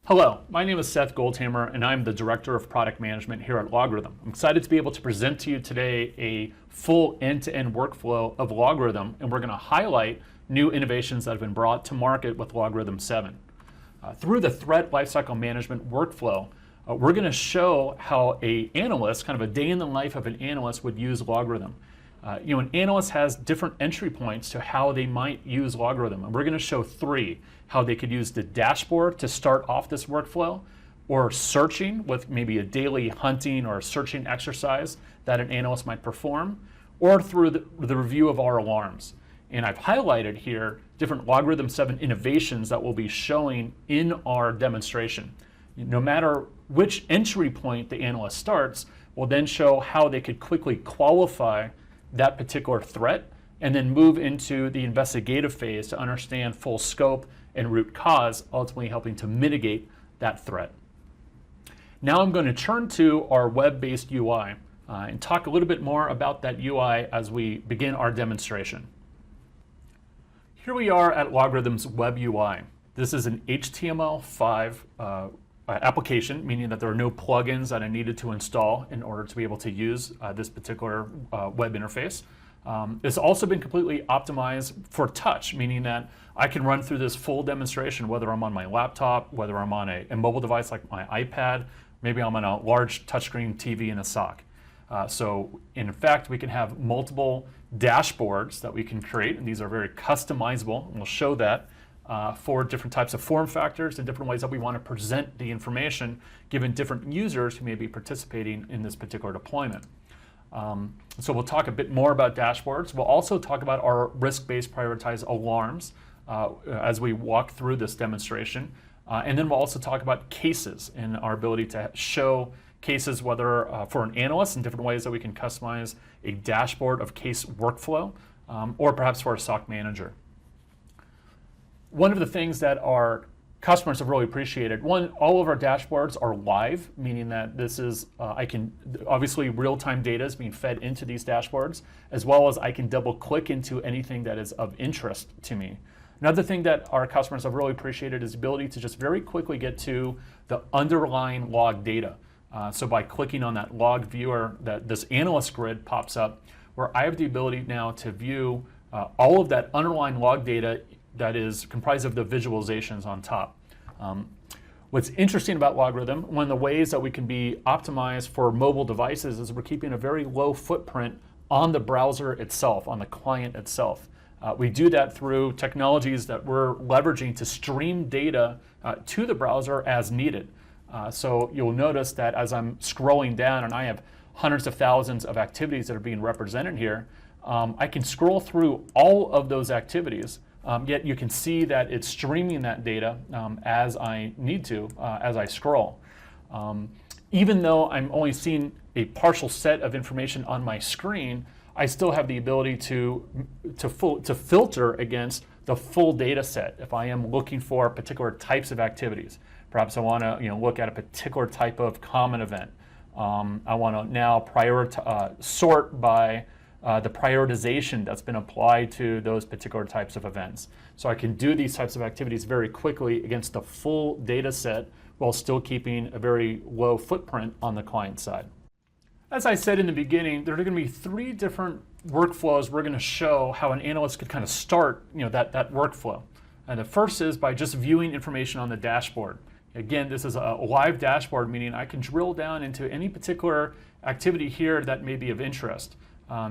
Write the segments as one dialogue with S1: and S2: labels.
S1: Hello, my name is Seth Goldhammer, and I'm the Director of Product Management here at LogRhythm. I'm excited to be able to present to you today a full end-to-end workflow of LogRhythm, and we're going to highlight new innovations that have been brought to market with LogRhythm 7. Through the threat lifecycle management workflow, we're going to show how an analyst, kind of a day in the life of an analyst, would use LogRhythm. An analyst has different entry points to how they might use LogRhythm, and we're going to show three: how they could use the dashboard to start off this workflow, or searching with maybe a daily hunting or searching exercise that an analyst might perform, or through the review of our alarms. And I've highlighted here different LogRhythm 7 innovations that we'll be showing in our demonstration. No matter which entry point the analyst starts, we'll then show how they could quickly qualify that particular threat and then move into the investigative phase to understand full scope and root cause, ultimately helping to mitigate that threat. Now I'm going to turn to our web-based UI and talk a little bit more about that UI as we begin our demonstration. Here we are at LogRhythm's web UI. This is an HTML5 application, meaning that there are no plugins that I needed to install in order to be able to use this particular web interface. It's also been completely optimized for touch, meaning that I can run through this full demonstration whether I'm on my laptop, whether I'm on a mobile device like my iPad, maybe I'm on a large touchscreen TV in a SOC. So in fact, we can have multiple dashboards that we can create, and these are very customizable, and we'll show that for different types of form factors and different ways that we want to present the information given different users who may be participating in this particular deployment. So we'll talk a bit more about dashboards. We'll also talk about our risk-based prioritized alarms as we walk through this demonstration. And then we'll also talk about cases and our ability to show cases, whether for an analyst in different ways that we can customize a dashboard of case workflow, or perhaps for a SOC manager. One of the things that our customers have really appreciated, one, all of our dashboards are live, meaning that this is, obviously real-time data is being fed into these dashboards, as well as I can double click into anything that is of interest to me. Another thing that our customers have really appreciated is the ability to just very quickly get to the underlying log data. So by clicking on that log viewer, this analyst grid pops up, where I have the ability now to view all of that underlying log data that is comprised of the visualizations on top. What's interesting about LogRhythm, one of the ways that we can be optimized for mobile devices is we're keeping a very low footprint on the browser itself, on the client itself. We do that through technologies that we're leveraging to stream data to the browser as needed. So you'll notice that as I'm scrolling down, and I have hundreds of thousands of activities that are being represented here, I can scroll through all of those activities. Yet you can see that it's streaming that data as I need to, as I scroll. Even though I'm only seeing a partial set of information on my screen, I still have the ability to filter against the full data set if I am looking for particular types of activities. Perhaps I want to look at a particular type of common event. I want to now sort by the prioritization that's been applied to those particular types of events. So I can do these types of activities very quickly against the full data set while still keeping a very low footprint on the client side. As I said in the beginning, there are going to be three different workflows we're going to show how an analyst could kind of start that workflow. And the first is by just viewing information on the dashboard. Again, this is a live dashboard, meaning I can drill down into any particular activity here that may be of interest.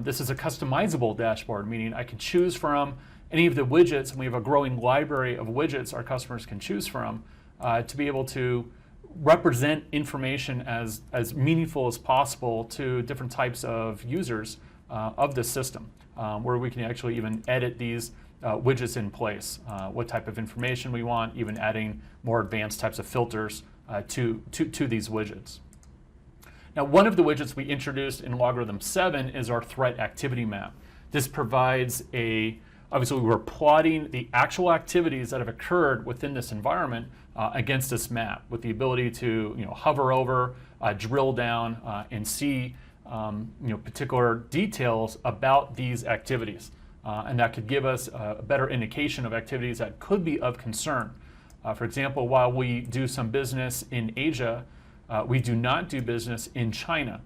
S1: This is a customizable dashboard, meaning I can choose from any of the widgets, and we have a growing library of widgets our customers can choose from to be able to represent information as meaningful as possible to different types of users of the system, where we can actually even edit these widgets in place, what type of information we want, even adding more advanced types of filters to these widgets. Now, one of the widgets we introduced in LogRhythm 7 is our threat activity map. This provides obviously we're plotting the actual activities that have occurred within this environment against this map with the ability to hover over, drill down, and see particular details about these activities. And that could give us a better indication of activities that could be of concern. For example, while we do some business in Asia, we do not do business in China.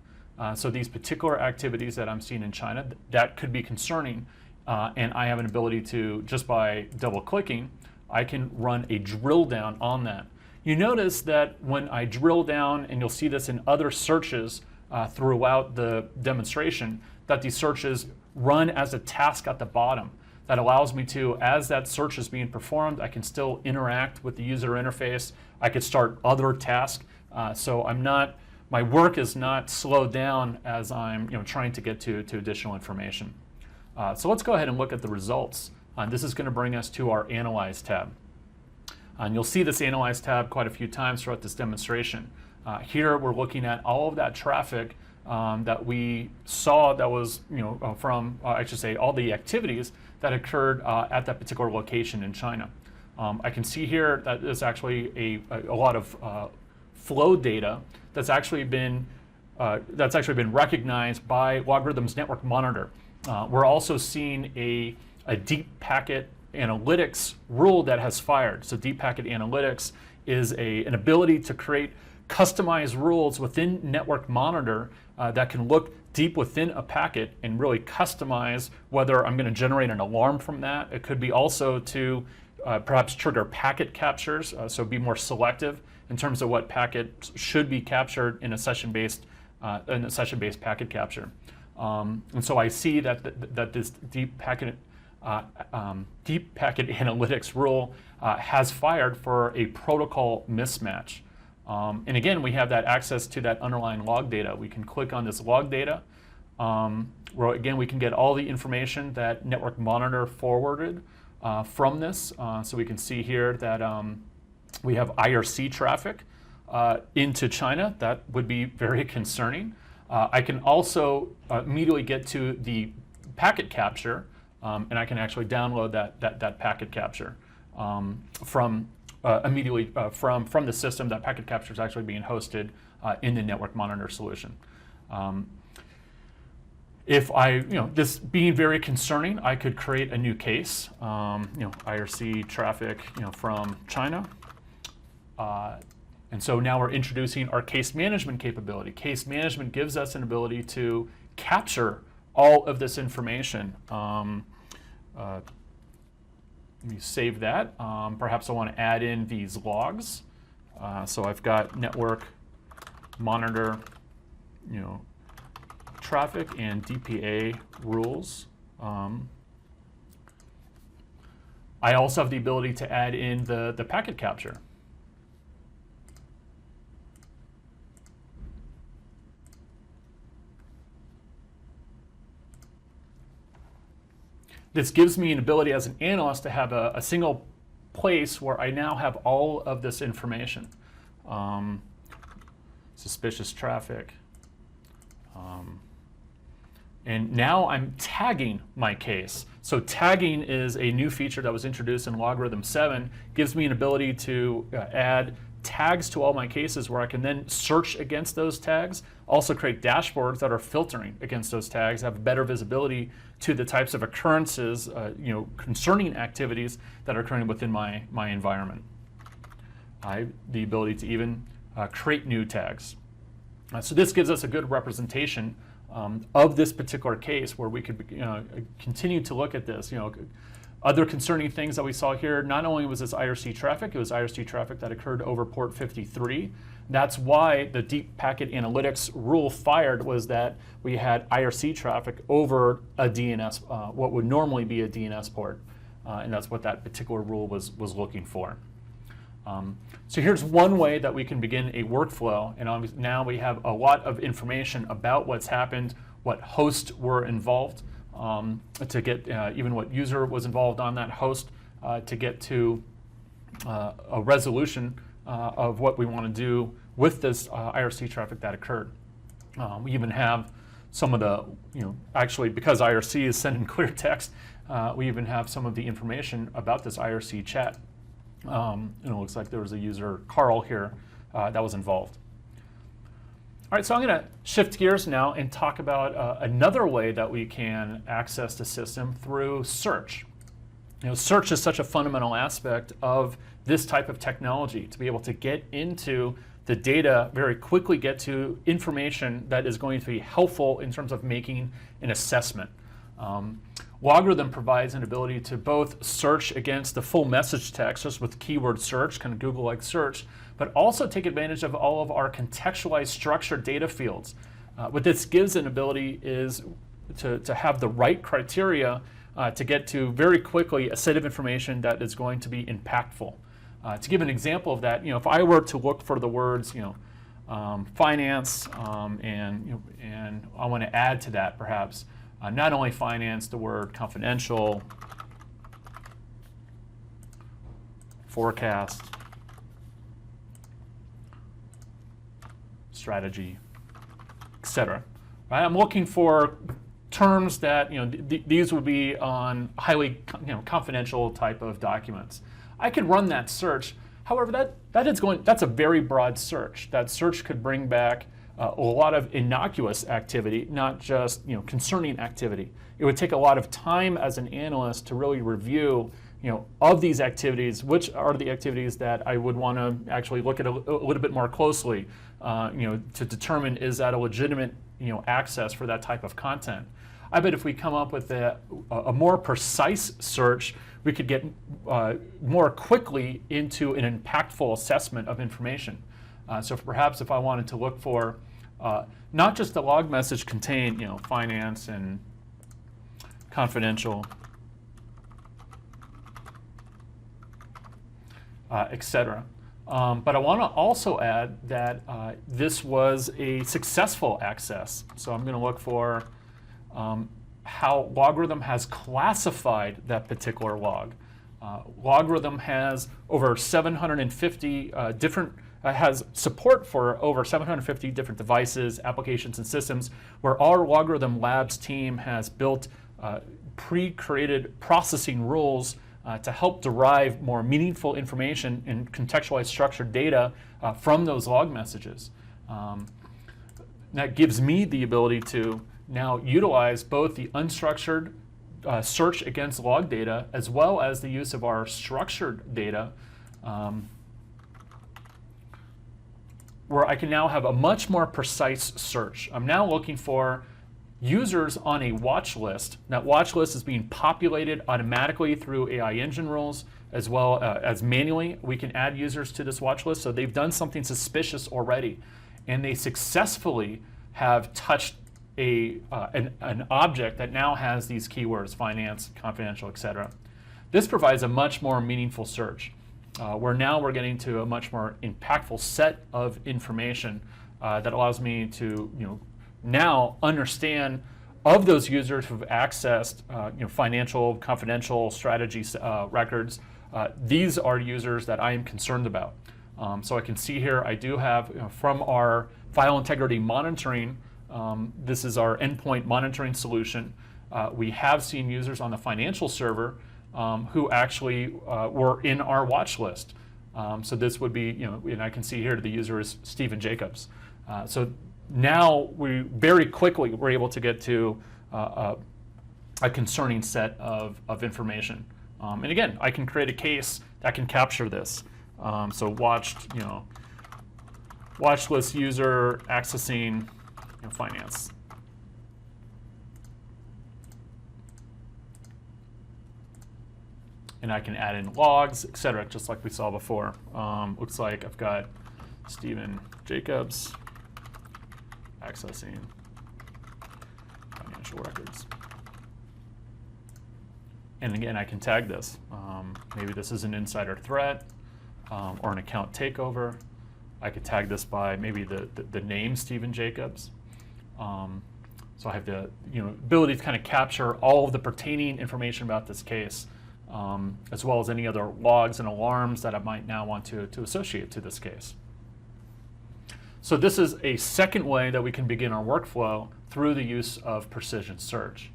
S1: So these particular activities that I'm seeing in China, that could be concerning. And I have an ability to, just by double clicking, I can run a drill down on that. You notice that when I drill down, and you'll see this in other searches throughout the demonstration, that these searches run as a task at the bottom. That allows me to, as that search is being performed, I can still interact with the user interface. I could start other tasks. So my work is not slowed down as I'm trying to get to additional information. So let's go ahead and look at the results. This is going to bring us to our Analyze tab. And you'll see this Analyze tab quite a few times throughout this demonstration. Here we're looking at all of that traffic that we saw that was from, I should say, all the activities that occurred at that particular location in China. I can see here that there's actually a lot of flow data that's actually been recognized by LogRhythm's network monitor. We're also seeing a deep packet analytics rule that has fired. So deep packet analytics is an ability to create customized rules within network monitor that can look deep within a packet and really customize whether I'm going to generate an alarm from that. It could be also to perhaps trigger packet captures, so be more selective in terms of what packets should be captured in a session-based packet capture. And so I see that this deep packet analytics rule has fired for a protocol mismatch. And again, we have that access to that underlying log data. We can click on this log data, where again we can get all the information that network monitor forwarded from this. So we can see here that we have IRC traffic into China. That would be very concerning. I can also immediately get to the packet capture, and I can actually download that packet capture from the system. That packet capture is actually being hosted in the network monitor solution. If this being very concerning, I could create a new case. IRC traffic, from China. And so now we're introducing our case management capability. Case management gives us an ability to capture all of this information. Let me save that. Perhaps I want to add in these logs. So I've got network monitor, traffic and DPA rules. I also have the ability to add in the packet capture. This gives me an ability as an analyst to have a single place where I now have all of this information. Suspicious traffic. And now I'm tagging my case. So tagging is a new feature that was introduced in LogRhythm 7. Gives me an ability to add tags to all my cases where I can then search against those tags, also create dashboards that are filtering against those tags, have better visibility to the types of occurrences, concerning activities that are occurring within my environment. I have the ability to even create new tags. So this gives us a good representation of this particular case where we could continue to look at this. Other concerning things that we saw here, not only was this IRC traffic, it was IRC traffic that occurred over port 53. That's why the deep packet analytics rule fired, was that we had IRC traffic over a DNS, what would normally be a DNS port. And that's what that particular rule was looking for. So here's one way that we can begin a workflow, and now we have a lot of information about what's happened, what hosts were involved, to get even what user was involved on that host, to get to a resolution of what we want to do with this IRC traffic that occurred. We even have some of the, actually because IRC is sending clear text, we even have some of the information about this IRC chat. It looks like there was a user, Carl, here that was involved. All right, so I'm going to shift gears now and talk about another way that we can access the system through search. Search is such a fundamental aspect of this type of technology, to be able to get into the data very quickly, get to information that is going to be helpful in terms of making an assessment. LogRhythm provides an ability to both search against the full message text, just with keyword search, kind of Google-like search, but also take advantage of all of our contextualized structured data fields. What this gives an ability is to have the right criteria to get to very quickly a set of information that is going to be impactful. To give an example of that, if I were to look for the words, finance, and I want to add to that perhaps not only finance, the word confidential, forecast, strategy, etc. Right? I'm looking for terms that these would be on highly confidential type of documents. I could run that search. However, that's a very broad search. That search could bring back a lot of innocuous activity, not just concerning activity. It would take a lot of time as an analyst to really review of these activities, which are the activities that I would want to actually look at a little bit more closely, to determine, is that a legitimate access for that type of content. I bet if we come up with a more precise search, we could get more quickly into an impactful assessment of information. So perhaps if I wanted to look for not just the log message contain finance and confidential, etc. But I want to also add that this was a successful access. So I'm going to look for how LogRhythm has classified that particular log. LogRhythm has over 750 has support for over 750 different devices, applications, and systems, where our LogRhythm Labs team has built pre-created processing rules to help derive more meaningful information and contextualized structured data from those log messages. That gives me the ability to now utilize both the unstructured search against log data as well as the use of our structured data, where I can now have a much more precise search. I'm now looking for users on a watch list. That watch list is being populated automatically through AI engine rules, as well as manually. We can add users to this watch list, so they've done something suspicious already, and they successfully have touched an object that now has these keywords, finance, confidential, etc. This provides a much more meaningful search, where now we're getting to a much more impactful set of information that allows me to now understand of those users who've accessed financial, confidential strategy records. These are users that I am concerned about. So I can see here I do have from our file integrity monitoring. This is our endpoint monitoring solution. We have seen users on the financial server who actually were in our watch list. So this would be, and I can see here the user is Stephen Jacobs. So now we very quickly were able to get to a concerning set of information. And again, I can create a case that can capture this. So watch list user accessing finance. And I can add in logs, etc., just like we saw before. Looks like I've got Stephen Jacobs accessing financial records. And again, I can tag this. Maybe this is an insider threat or an account takeover. I could tag this by maybe the name Stephen Jacobs. So I have the ability to kind of capture all of the pertaining information about this case, as well as any other logs and alarms that I might now want to associate to this case. So this is a second way that we can begin our workflow through the use of precision search.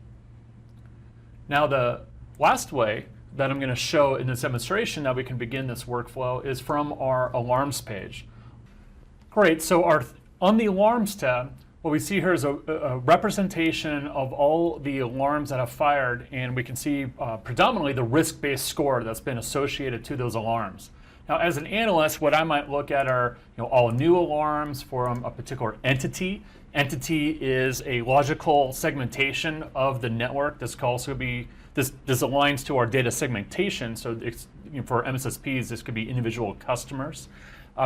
S1: Now the last way that I'm going to show in this demonstration that we can begin this workflow is from our alarms page. Great, so on the alarms tab, What we see here is a representation of all the alarms that have fired, and we can see predominantly the risk-based score that's been associated to those alarms. Now, as an analyst, what I might look at are all new alarms from a particular entity. Entity is a logical segmentation of the network. This could also be this aligns to our data segmentation. So it's, for MSSPs, this could be individual customers,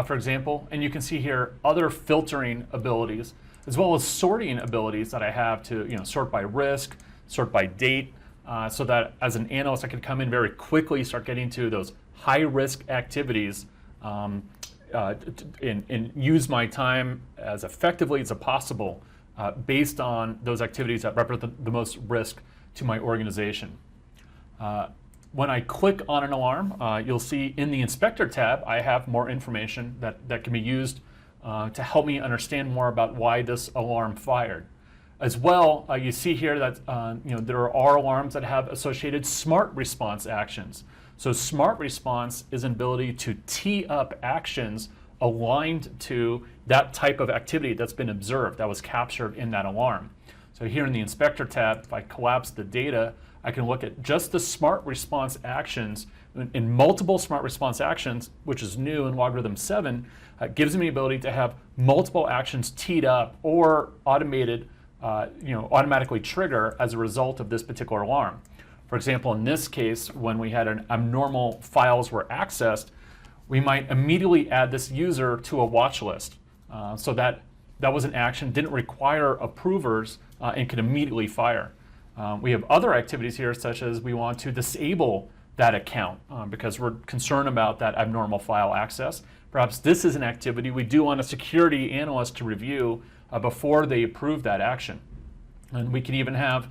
S1: for example. And you can see here other filtering abilities, as well as sorting abilities that I have to sort by risk, sort by date, so that as an analyst I could come in very quickly, start getting to those high-risk activities, and use my time as effectively as possible based on those activities that represent the most risk to my organization. When I click on an alarm, you'll see in the Inspector tab I have more information that can be used to help me understand more about why this alarm fired. As well, you see here that there are alarms that have associated smart response actions. So smart response is an ability to tee up actions aligned to that type of activity that's been observed, that was captured in that alarm. So here in the Inspector tab, if I collapse the data, I can look at just the smart response actions. In multiple smart response actions, which is new in LogRhythm 7, gives me the ability to have multiple actions teed up or automated, automatically trigger as a result of this particular alarm. For example, in this case, when we had an abnormal files were accessed, we might immediately add this user to a watch list. So that was an action, didn't require approvers, and could immediately fire. We have other activities here, such as we want to disable that account because we're concerned about that abnormal file access. Perhaps this is an activity we do want a security analyst to review before they approve that action. And we can even have,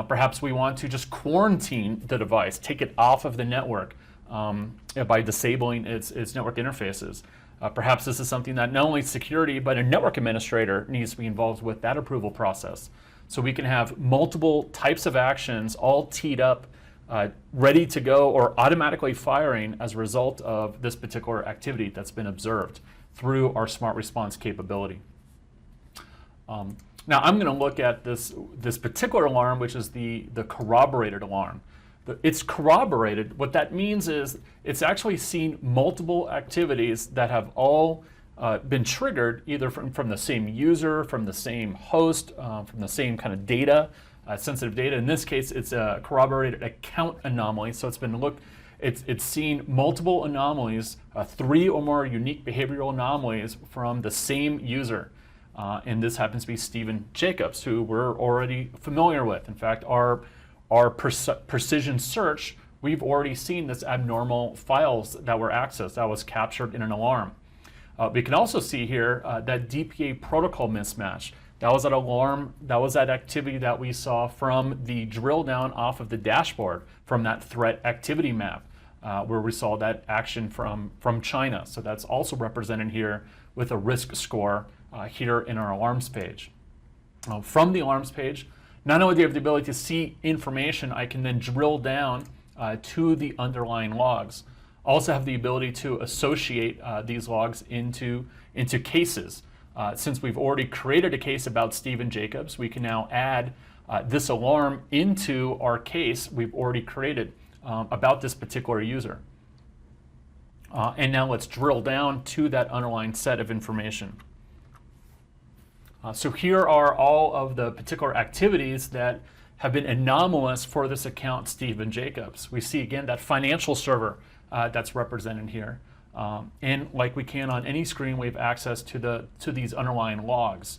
S1: perhaps we want to just quarantine the device, take it off of the network by disabling its network interfaces. Perhaps this is something that not only security, but a network administrator needs to be involved with that approval process. So we can have multiple types of actions all teed up, ready to go or automatically firing as a result of this particular activity that's been observed through our smart response capability. Now I'm going to look at this particular alarm, which is the corroborated alarm. It's corroborated. What that means is it's actually seen multiple activities that have all been triggered either from the same user, from the same host, from the same kind of data, sensitive data. In this case, it's a corroborated account anomaly. So it's seen multiple anomalies, 3 or more unique behavioral anomalies from the same user. And this happens to be Stephen Jacobs, who we're already familiar with. In fact, our precision search, we've already seen this abnormal files that were accessed, that was captured in an alarm. We can also see here that DPA protocol mismatch. That was that alarm, that was that activity that we saw from the drill down off of the dashboard from that threat activity map, where we saw that action from China. So that's also represented here with a risk score here in our alarms page. From the alarms page, not only do you have the ability to see information, I can then drill down to the underlying logs. Also have the ability to associate these logs into cases. Since we've already created a case about Stephen Jacobs, we can now add this alarm into our case we've already created about this particular user. And now let's drill down to that underlying set of information. So here are all of the particular activities that have been anomalous for this account, Stephen Jacobs. We see again that financial server that's represented here. And like we can on any screen, we have access to these underlying logs.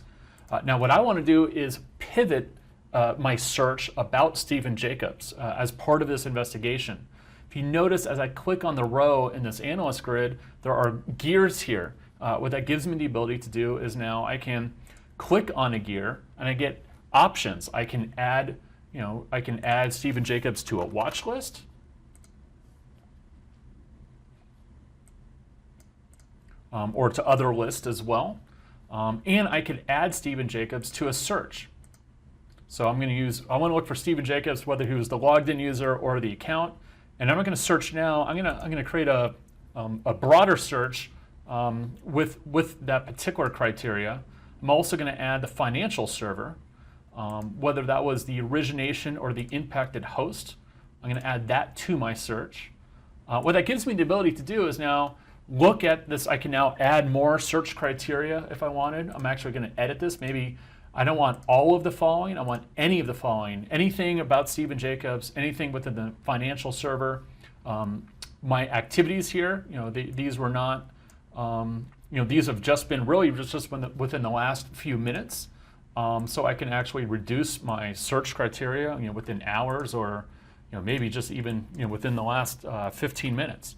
S1: Now what I want to do is pivot my search about Stephen Jacobs as part of this investigation. If you notice, as I click on the row in this analyst grid, there are gears here. What that gives me the ability to do is now I can click on a gear and I get options. I can add, Stephen Jacobs to a watch list. Or to other lists as well. And I could add Stephen Jacobs to a search. So I want to look for Stephen Jacobs, whether he was the logged in user or the account. And I'm not going to search now. I'm going to create a broader search with that particular criteria. I'm also going to add the financial server, whether that was the origination or the impacted host. I'm going to add that to my search. What that gives me the ability to do is now look at this. I can now add more search criteria if I wanted. I'm actually going to edit this. Maybe I don't want all of the following. I want any of the following. Anything about Stephen Jacobs, anything within the financial server. My activities here, these were not, these have just been really just within the last few minutes. So I can actually reduce my search criteria, within hours or, maybe just even, within the last 15 minutes.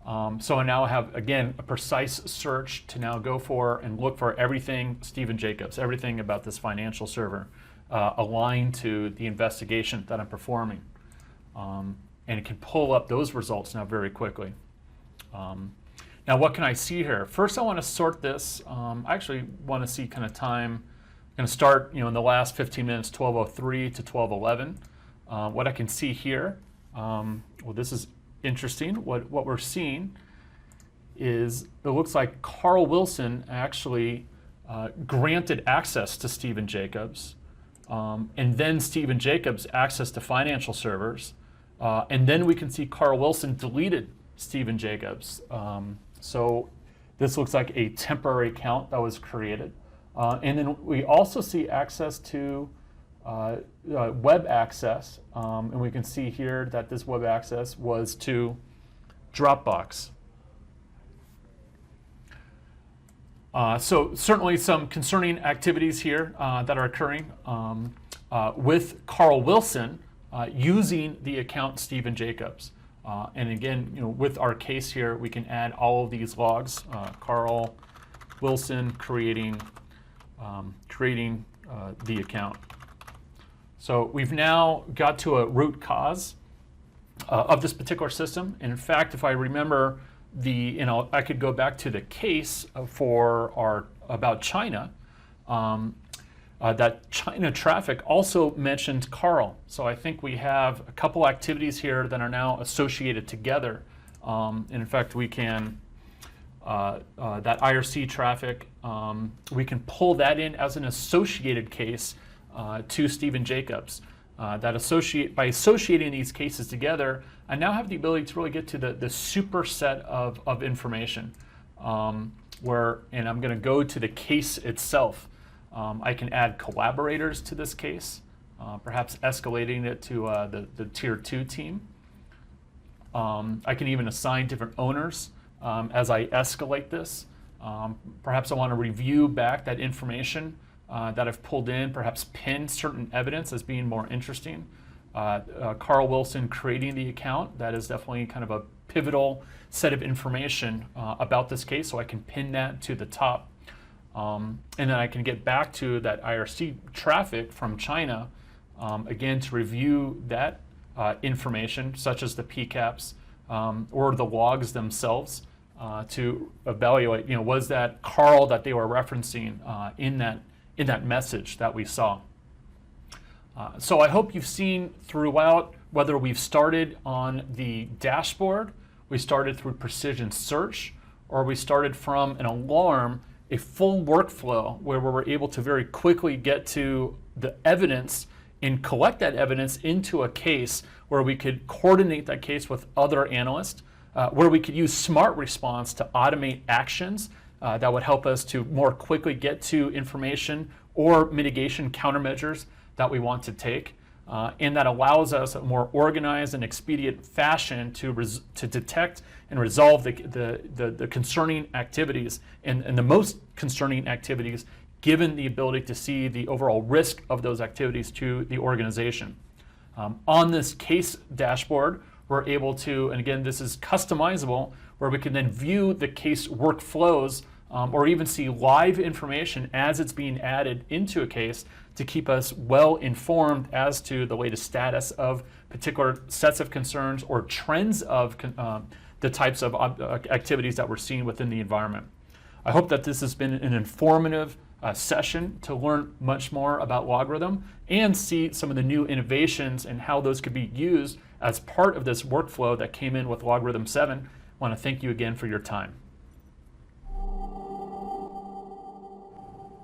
S1: So I now have, again, a precise search to now go for and look for everything Stephen Jacobs, everything about this financial server aligned to the investigation that I'm performing. And it can pull up those results now very quickly. Now what can I see here? First I want to sort this. I actually want to see kind of time. I'm going to start in the last 15 minutes, 12:03 to 12:11. What I can see here, well, this is interesting. What we're seeing is it looks like Carl Wilson actually granted access to Stephen Jacobs, and then Stephen Jacobs access to financial servers, and then we can see Carl Wilson deleted Stephen Jacobs. So this looks like a temporary account that was created. And then we also see access to web access, and we can see here that this web access was to Dropbox. So certainly some concerning activities here that are occurring with Carl Wilson using the account Stephen Jacobs. And again, with our case here, we can add all of these logs. Carl Wilson creating the account. So we've now got to a root cause of this particular system. And in fact, if I remember I could go back to the case for our about China. That China traffic also mentioned Carl. So I think we have a couple activities here that are now associated together. And in fact, we can, that IRC traffic, we can pull that in as an associated case to Stephen Jacobs. By associating these cases together, I now have the ability to really get to the superset of information. And I'm going to go to the case itself. I can add collaborators to this case, perhaps escalating it to the tier 2 team. I can even assign different owners as I escalate this. Perhaps I want to review back that information that I've pulled in, perhaps pin certain evidence as being more interesting. Carl Wilson creating the account, that is definitely kind of a pivotal set of information about this case, so I can pin that to the top. And then I can get back to that IRC traffic from China, again, to review that information, such as the PCAPs or the logs themselves, to evaluate, was that Carl that they were referencing in that message that we saw. So I hope you've seen throughout, whether we've started on the dashboard, we started through precision search, or we started from an alarm, a full workflow where we were able to very quickly get to the evidence and collect that evidence into a case where we could coordinate that case with other analysts, where we could use smart response to automate actions that would help us to more quickly get to information or mitigation countermeasures that we want to take. And that allows us a more organized and expedient fashion to detect and resolve the concerning activities and the most concerning activities, given the ability to see the overall risk of those activities to the organization. On this case dashboard, we're able to, and again, this is customizable, where we can then view the case workflows or even see live information as it's being added into a case to keep us well informed as to the latest status of particular sets of concerns or trends of the types of activities that we're seeing within the environment. I hope that this has been an informative session to learn much more about LogRhythm and see some of the new innovations and how those could be used as part of this workflow that came in with LogRhythm 7. I want to thank you again for your time.